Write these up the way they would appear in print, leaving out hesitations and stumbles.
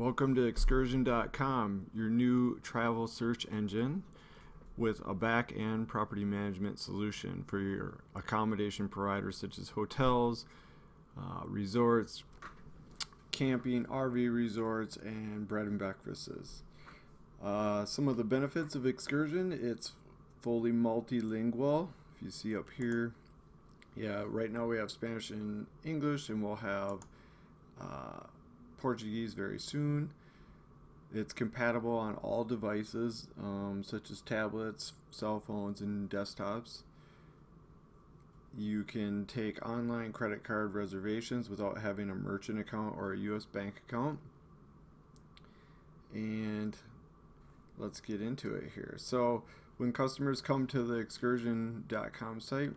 Welcome to Excursion.com, your new travel search engine with a back-end property management solution for your accommodation providers such as hotels, resorts, camping, RV resorts, and bread and breakfasts. Some of the benefits of Excursion: it's fully multilingual. If you see up here, right now we have Spanish and English, and we'll have Portuguese very soon. It's compatible on all devices, such as tablets, cell phones, and desktops. You can take online credit card reservations without having a merchant account or a US bank account. And let's get into it here. So when customers come to the Excursion.com site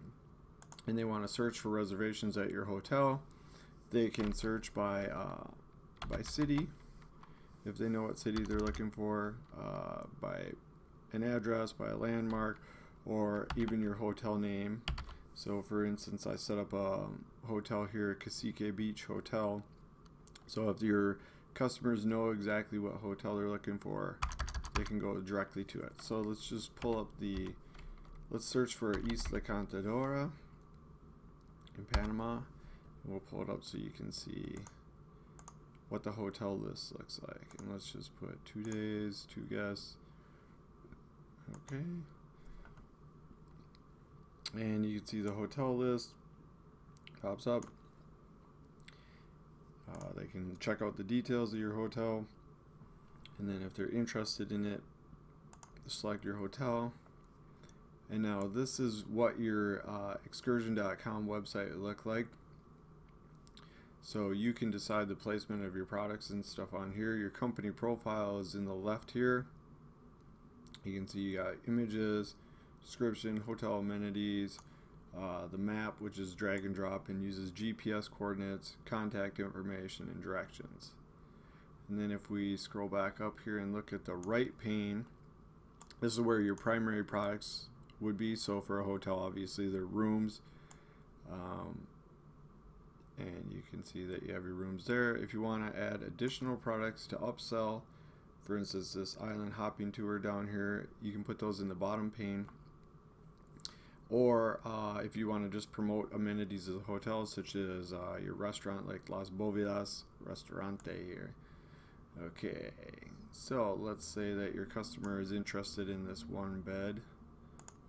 and they want to search for reservations at your hotel, they can search by city, if they know what city they're looking for, by an address, by a landmark, or even your hotel name. So for instance, I set up a hotel here, Cacique Beach Hotel. So if your customers know exactly what hotel they're looking for, they can go directly to it. So let's just pull up let's search for Isla Contadora in Panama. We'll pull it up so you can see what the hotel list looks like. And let's just put 2 days, 2 guests. Okay. And you can see the hotel list pops up. They can check out the details of your hotel. And then if they're interested in it, select your hotel. And now this is what your Excursion.com website would look like. So you can decide the placement of your products and stuff on here. Your company profile is in the left here. You can see you got images, description, hotel amenities, the map, which is drag and drop and uses GPS coordinates, contact information, and directions. And then if we scroll back up here and look at the right pane, this is where your primary products would be. So for a hotel, obviously they're rooms. And you can see that you have your rooms there. If you want to add additional products to upsell, for instance, this island hopping tour down here, you can put those in the bottom pane. Or if you want to just promote amenities of the hotel, such as your restaurant, like Las Bovidas Restaurante here. Okay, so let's say that your customer is interested in this one bed.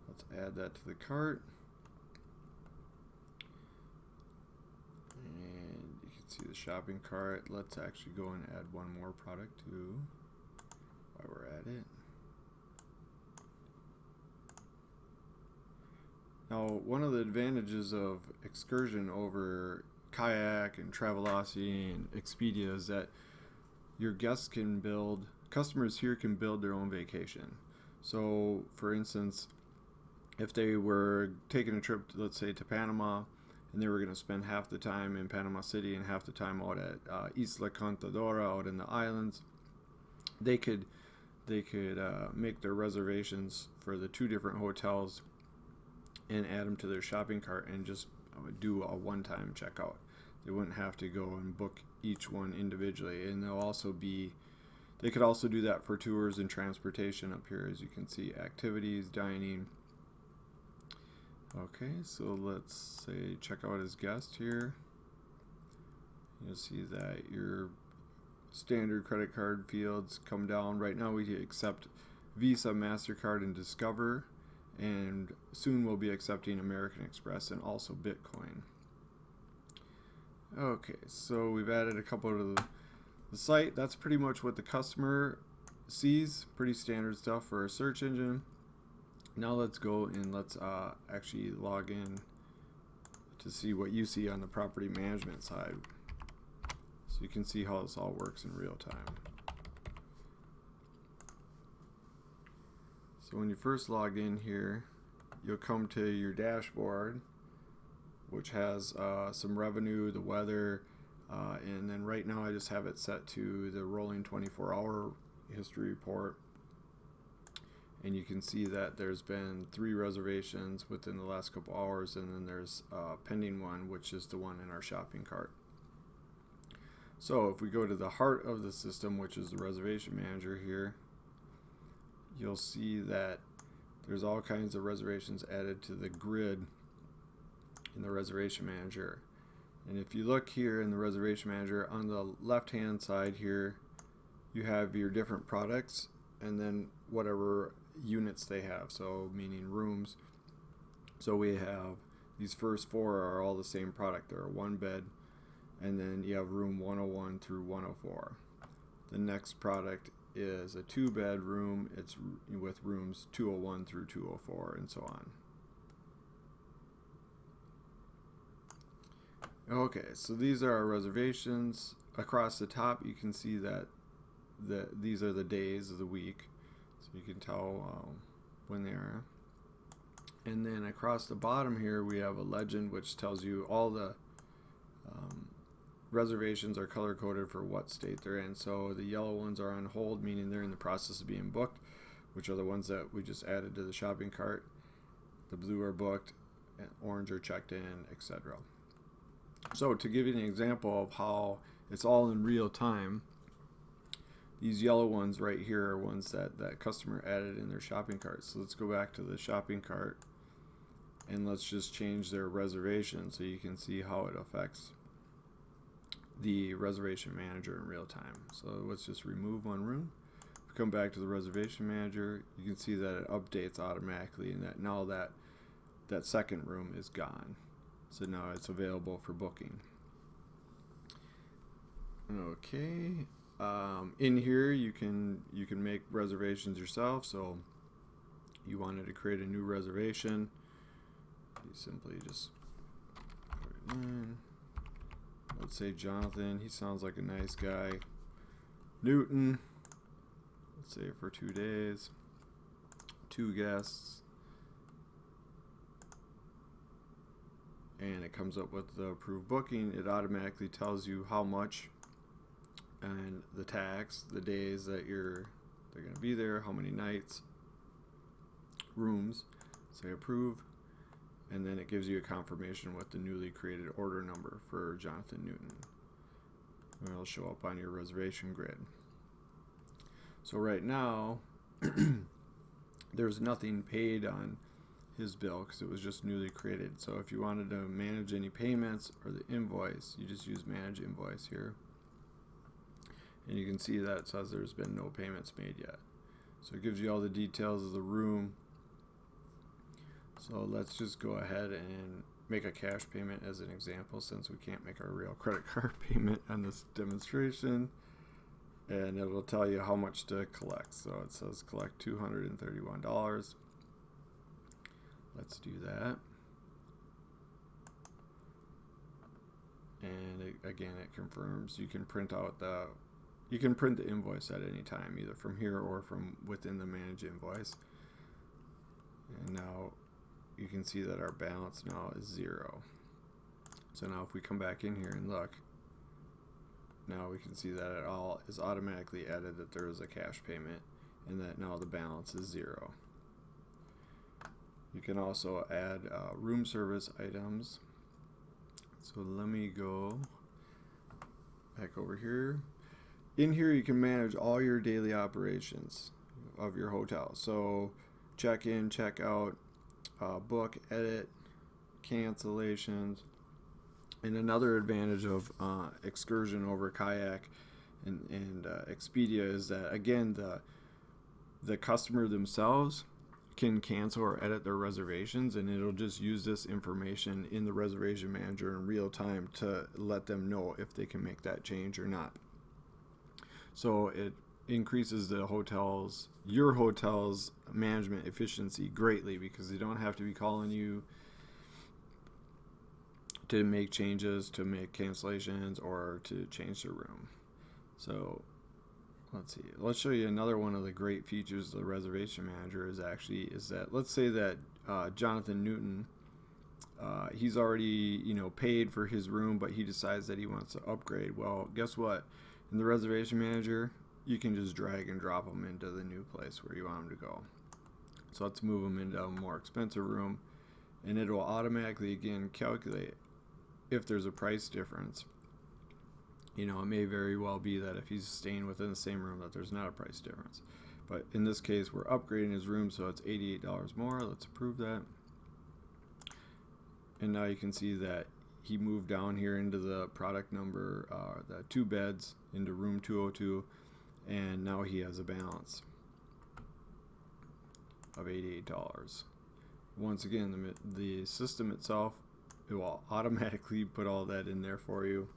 Let's add that to the cart. See the shopping cart. Let's actually go and add one more product too while we're at it. Now, one of the advantages of Excursion over Kayak and Travelocity and Expedia is that your customers here can build their own vacation. So for instance, if they were taking a trip, let's say to Panama, and they were going to spend half the time in Panama City and half the time out at Isla Contadora, out in the islands, they could make their reservations for the 2 different hotels and add them to their shopping cart and just do a one-time checkout. They wouldn't have to go and book each one individually. And they could also do that for tours and transportation up here, as you can see, activities, dining. Okay, so let's say check out as guest here. You'll see that your standard credit card fields come down. Right now we accept Visa, MasterCard, and Discover, and soon we'll be accepting American Express and also Bitcoin. Okay, so we've added a couple to the site. That's pretty much what the customer sees. Pretty standard stuff for a search engine. Now let's go and let's actually log in to see what you see on the property management side, so you can see how this all works in real time. So when you first log in here, you'll come to your dashboard, which has some revenue, the weather, and then right now I just have it set to the rolling 24-hour history report. And you can see that there's been 3 reservations within the last couple hours, and then there's a pending one, which is the one in our shopping cart. So if we go to the heart of the system, which is the reservation manager here, you'll see that there's all kinds of reservations added to the grid in the reservation manager. And if you look here in the reservation manager, on the left hand side here, you have your different products and then whatever units they have, so meaning rooms. So we have these first 4 are all the same product. They're a 1 bed, and then you have room 101 through 104. The next product is a 2 bed room. It's with rooms 201 through 204 and so on. Okay, so these are our reservations. Across the top you can see that these are the days of the week, so you can tell when they are. And then across the bottom here we have a legend which tells you all the reservations are color coded for what state they're in. So the yellow ones are on hold, meaning they're in the process of being booked, which are the ones that we just added to the shopping cart. The blue are booked, and orange are checked in, etc. So to give you an example of how it's all in real time, these yellow ones right here are ones that customer added in their shopping cart. So let's go back to the shopping cart and let's just change their reservation so you can see how it affects the reservation manager in real time. So let's just remove one room. If we come back to the reservation manager, you can see that it updates automatically and that now that second room is gone. So now it's available for booking. Okay. In here you can make reservations yourself. So you wanted to create a new reservation, you simply just put it in. Let's say Jonathan, he sounds like a nice guy. Newton, let's say for 2 days, 2 guests, and it comes up with the approved booking. It automatically tells you how much and the tax, the days that they're going to be there, how many nights, rooms. Say approve, and then it gives you a confirmation with the newly created order number for Jonathan Newton. And it'll show up on your reservation grid. So right now there's nothing paid on his bill because it was just newly created. So if you wanted to manage any payments or the invoice, you just use manage invoice here. And you can see that it says there's been no payments made yet. So it gives you all the details of the room. So let's just go ahead and make a cash payment as an example, since we can't make our real credit card payment on this demonstration. And it will tell you how much to collect. So it says collect $231. Let's do that. And again, it confirms you can print the invoice at any time, either from here or from within the manage invoice. And now you can see that our balance now is 0. So now if we come back in here and look, now we can see that it all is automatically added, that there is a cash payment, and that now the balance is 0. You can also add room service items. So let me go back over here. In here you can manage all your daily operations of your hotel. So check in, check out, book, edit, cancellations. And another advantage of Excursion over Kayak and Expedia is that, again, the customer themselves can cancel or edit their reservations, and it'll just use this information in the reservation manager in real time to let them know if they can make that change or not. So it increases your hotel's management efficiency greatly, because they don't have to be calling you to make changes, to make cancellations, or to change the room. So let's see. Let's show you another one of the great features of the reservation manager is that let's say that Jonathan Newton, he's already paid for his room, but he decides that he wants to upgrade. Well, guess what? In the reservation manager, you can just drag and drop him into the new place where you want him to go. So let's move him into a more expensive room, and it will automatically again calculate if there's a price difference You know, it may very well be that if he's staying within the same room that there's not a price difference. But in this case, we're upgrading his room, so it's $88 more. Let's approve that. And now you can see that he moved down here into the product number, the 2 beds into room 202, and now he has a balance of $88. Once again, the system itself, it will automatically put all that in there for you.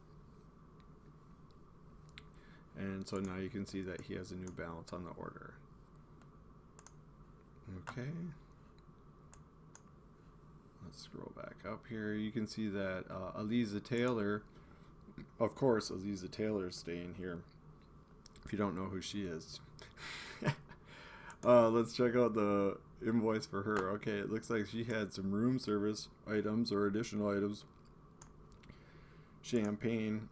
And so now you can see that he has a new balance on the order. Okay. Let's scroll back up here. You can see that Eliza Taylor, of course, Eliza Taylor is staying here. If you don't know who she is. Let's check out the invoice for her. Okay, it looks like she had some room service items or additional items. Champagne.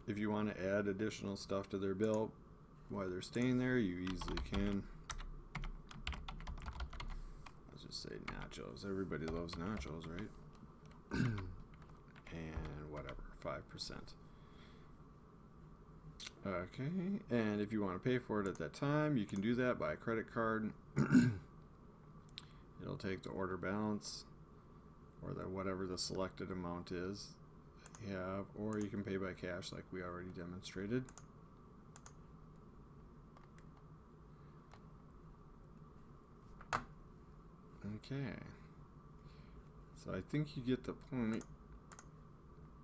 If you want to add additional stuff to their bill while they're staying there, you easily can. Let's just say nachos. Everybody loves nachos, right? And whatever, 5%. Okay, and if you want to pay for it at that time, you can do that by credit card. It'll take the order balance or whatever the selected amount is that you have, or you can pay by cash like we already demonstrated. Okay, so I think you get the point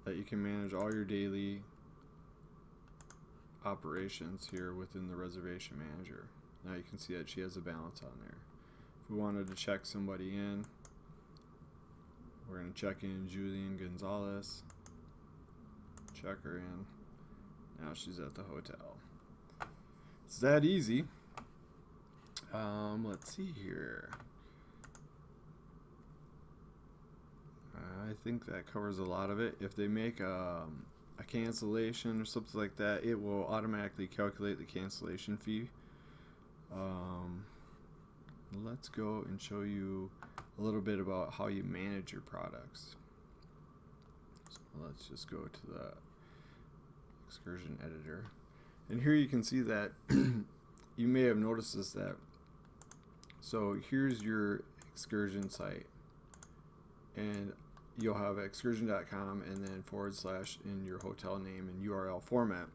that you can manage all your daily operations here within the reservation manager. Now you can see that she has a balance on there. If we wanted to check somebody in, we're going to check in Julian Gonzalez, check her in. Now she's at the hotel. It's that easy. Let's see here. I think that covers a lot of it. If they make a cancellation or something like that, it will automatically calculate the cancellation fee. Let's go and show you a little bit about how you manage your products. So let's just go to the Excursion editor, and here you can see that you may have noticed this, that so here's your Excursion site, and you'll have excursion.com and then / in your hotel name and URL format,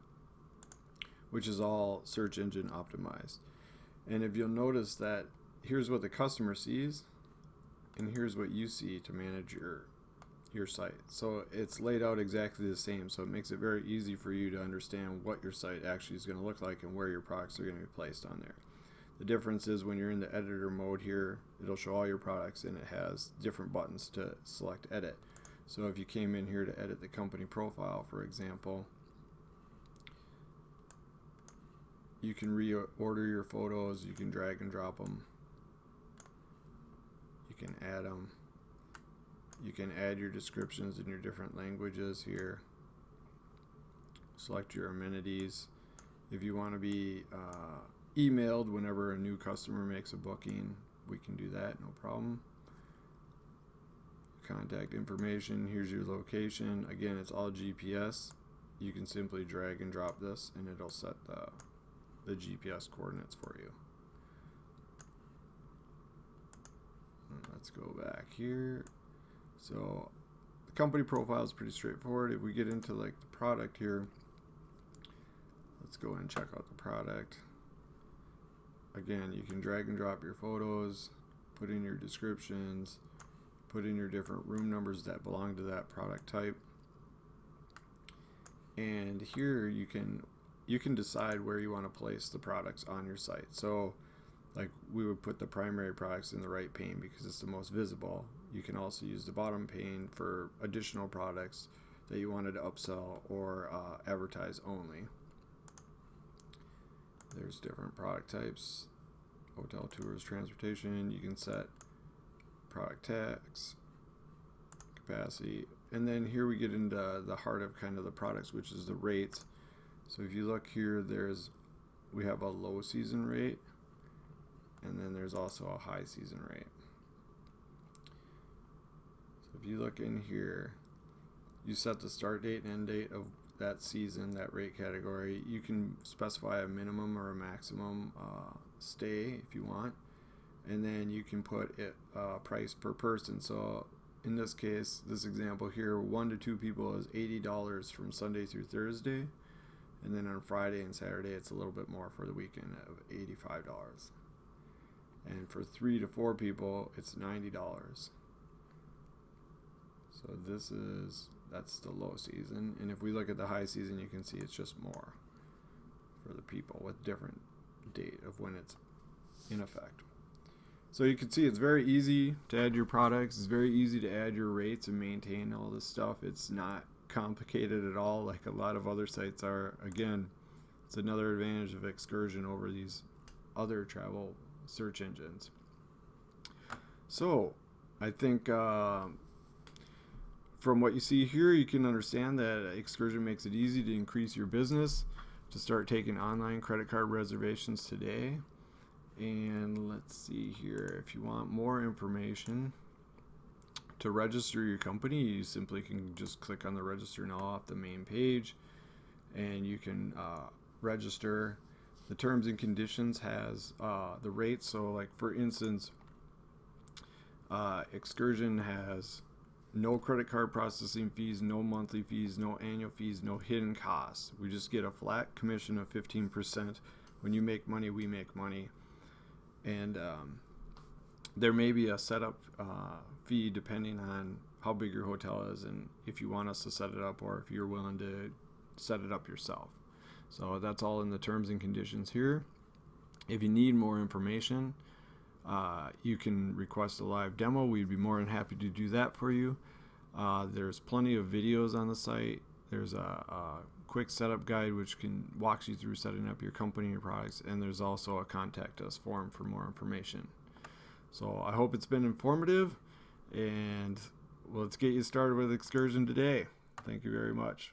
which is all search engine optimized. And if you'll notice that here's what the customer sees and here's what you see to manage your site. So it's laid out exactly the same, so it makes it very easy for you to understand what your site actually is going to look like and where your products are going to be placed on there. The difference is when you're in the editor mode here, it'll show all your products and it has different buttons to select edit. So if you came in here to edit the company profile, for example, you can reorder your photos, you can drag and drop them, you can add them, you can add your descriptions in your different languages here, select your amenities. If you want to be emailed whenever a new customer makes a booking, we can do that, no problem. Contact information, here's your location. Again, it's all GPS. You can simply drag and drop this and it'll set the GPS coordinates for you. And let's go back here. So the company profile is pretty straightforward. If we get into like the product here, let's go and check out the product. Again, you can drag and drop your photos, put in your descriptions, put in your different room numbers that belong to that product type. And here you can decide where you want to place the products on your site. So like we would put the primary products in the right pane because it's the most visible. You can also use the bottom pane for additional products that you wanted to upsell or advertise only. There's different product types, hotel, tours, transportation. You can set product tax, capacity, and then here we get into the heart of kind of the products, which is the rates. So if you look here, we have a low season rate, and then there's also a high season rate. So if you look in here, you set the start date and end date of that season, that rate category. You can specify a minimum or a maximum stay if you want, and then you can put it price per person. So in this case, this example here, 1 to 2 people is $80 from Sunday through Thursday, and then on Friday and Saturday it's a little bit more for the weekend of $85. And for 3 to 4 people it's $90. So that's the low season, and if we look at the high season, you can see it's just more for the people with different date of when it's in effect. So you can see it's very easy to add your products. It's very easy to add your rates and maintain all this stuff. It's not complicated at all like a lot of other sites are. Again, it's another advantage of Excursion over these other travel search engines. So I think from what you see here, you can understand that Excursion makes it easy to increase your business, to start taking online credit card reservations today. And let's see here, if you want more information to register your company, you simply can just click on the register now off the main page, and you can register. The terms and conditions has the rates. So like for instance, Excursion has no credit card processing fees, no monthly fees, no annual fees, no hidden costs. We just get a flat commission of 15%. When you make money, we make money. And there may be a setup fee depending on how big your hotel is and if you want us to set it up or if you're willing to set it up yourself. So that's all in the terms and conditions here. If you need more information, you can request a live demo. We'd be more than happy to do that for you. There's plenty of videos on the site. There's a quick setup guide which walks you through setting up your company, your products, and there's also a contact us form for more information. So I hope it's been informative, and let's get you started with Excursion today. Thank you very much.